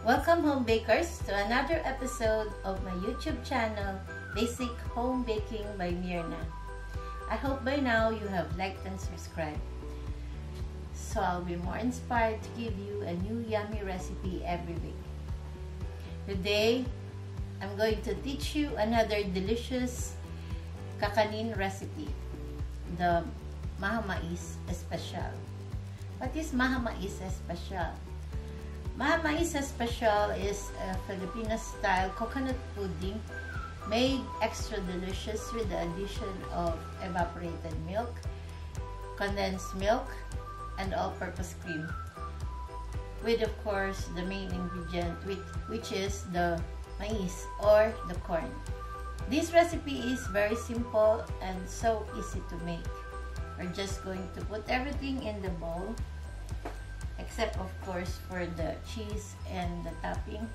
Welcome home bakers to another episode of my YouTube channel, Basic Homebaking by Myrna. I hope by now you have liked and subscribed, so I'll be more inspired to give you a new yummy recipe every week. Today, I'm going to teach you another delicious kakanin recipe, the Maja Mais Espesyal. What is Maja Mais Espesyal? Maja Mais Espesyal is a Filipino-style coconut pudding made extra delicious with the addition of evaporated milk, condensed milk, and all-purpose cream, with of course the main ingredient which is the maize or the corn. This recipe is very simple and so easy to make. We're just going to put everything in the bowl, except of course for the cheese and the topping,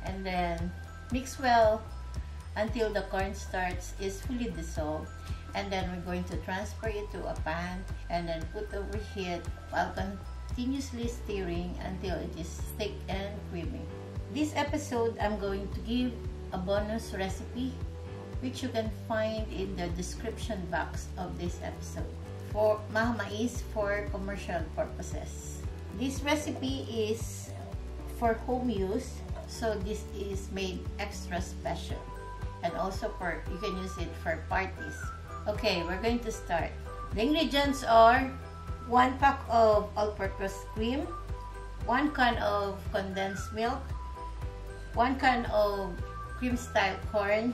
and then mix well until the cornstarch is fully dissolved, and then we're going to transfer it to a pan and then put over heat while continuously stirring until it is thick and creamy. This episode I'm going to give a bonus recipe which you can find in the description box of this episode for Maja Mais for commercial purposes. This recipe is for home use, so this is made extra special, and also you can use it for parties. Okay, we're going to start. The ingredients are 1 pack of all-purpose cream, 1 can of condensed milk, 1 can of cream-style corn,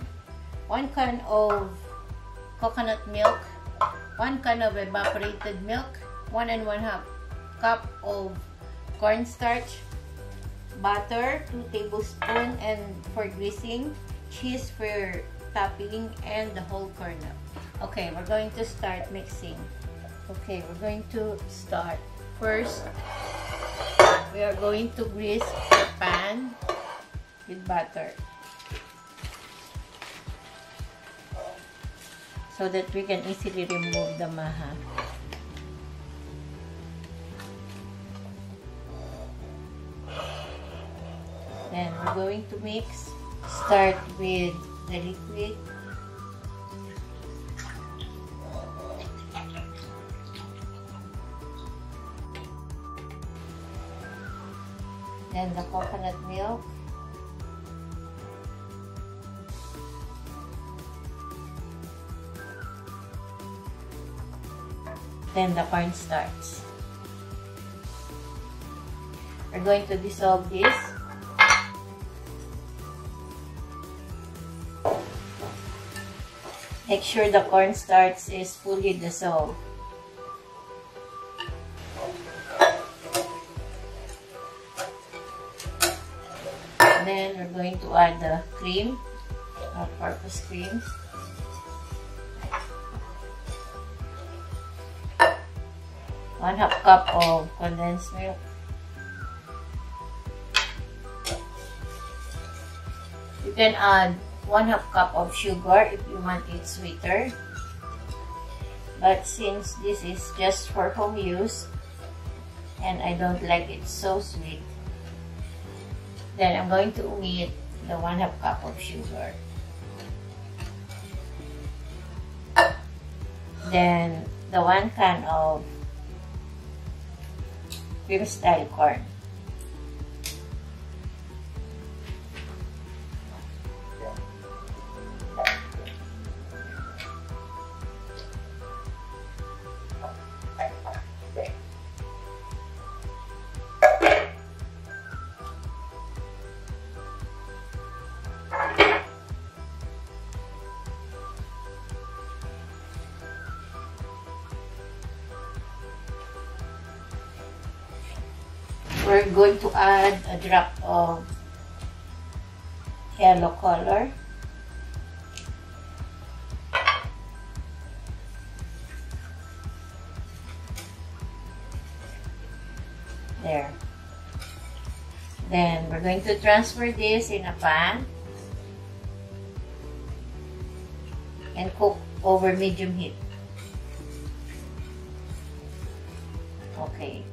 1 can of coconut milk, 1 can of evaporated milk, 1 1/2 cup of cornstarch, butter 2 tablespoons and for greasing, cheese for topping, and the whole kernel. Okay, we're going to start mixing. Okay, we're going to start. First, we are going to grease the pan with butter so that we can easily remove the maja. Then we're going to mix. Start with the liquid. Then the coconut milk. Then the cornstarch. We're going to dissolve this. Make sure the cornstarch is fully dissolved. Then we're going to add the cream, all-purpose cream. One half cup of condensed milk. You can add 1/2 cup of sugar if you want it sweeter, but since this is just for home use and I don't like it so sweet, then I'm going to omit the 1/2 cup of sugar. Then the 1 can of cream style corn. We're going to add a drop of yellow color. There. Then we're going to transfer this in a pan and cook over medium heat. Okay.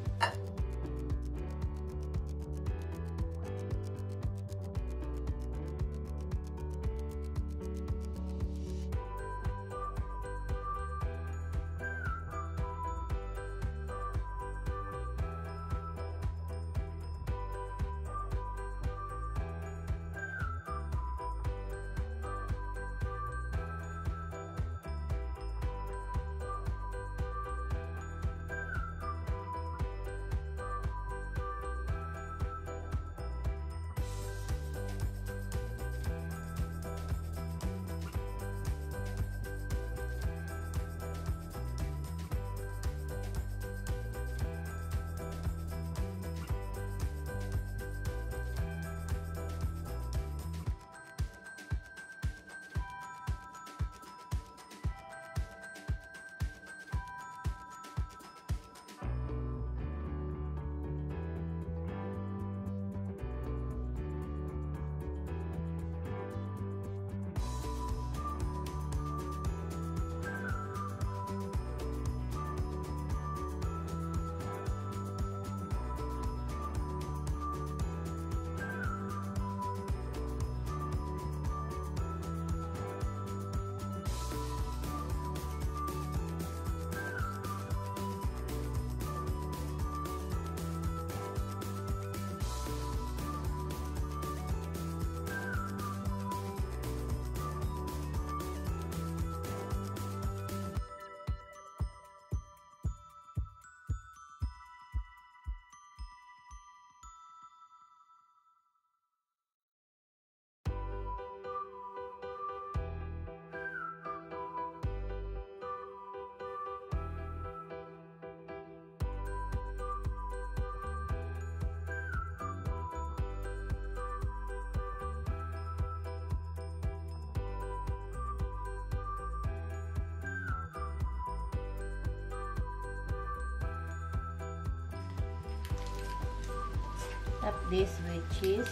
Top this with cheese.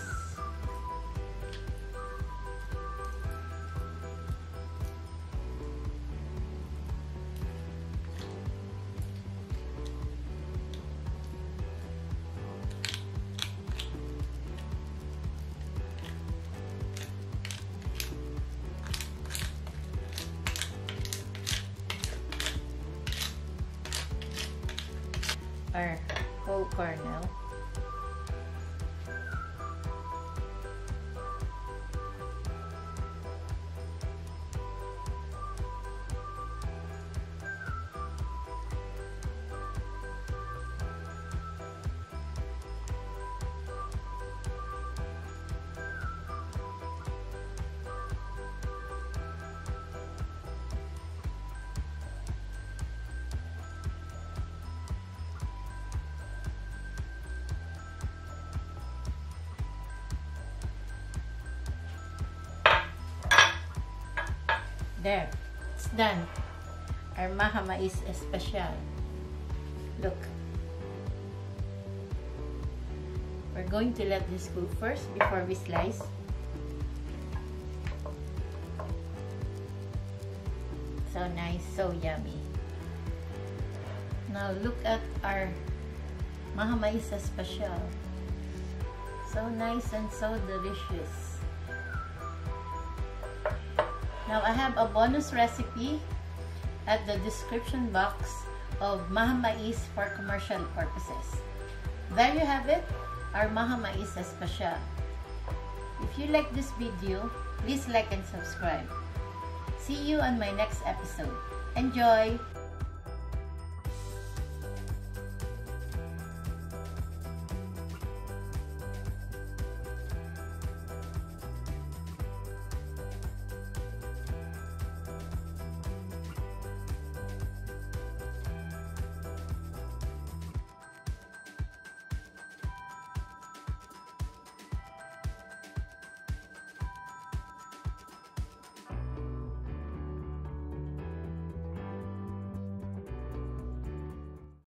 Our whole kernel. There, it's done. Our Maja Mais Espesyal. Look. We're going to let this cook first before we slice. So nice, so yummy. Now look at our Maja Mais Espesyal. So nice and so delicious. Now, I have a bonus recipe at the description box of Maja Mais for commercial purposes. There you have it, our Maja Mais Espesyal. If you like this video, please like and subscribe. See you on my next episode. Enjoy!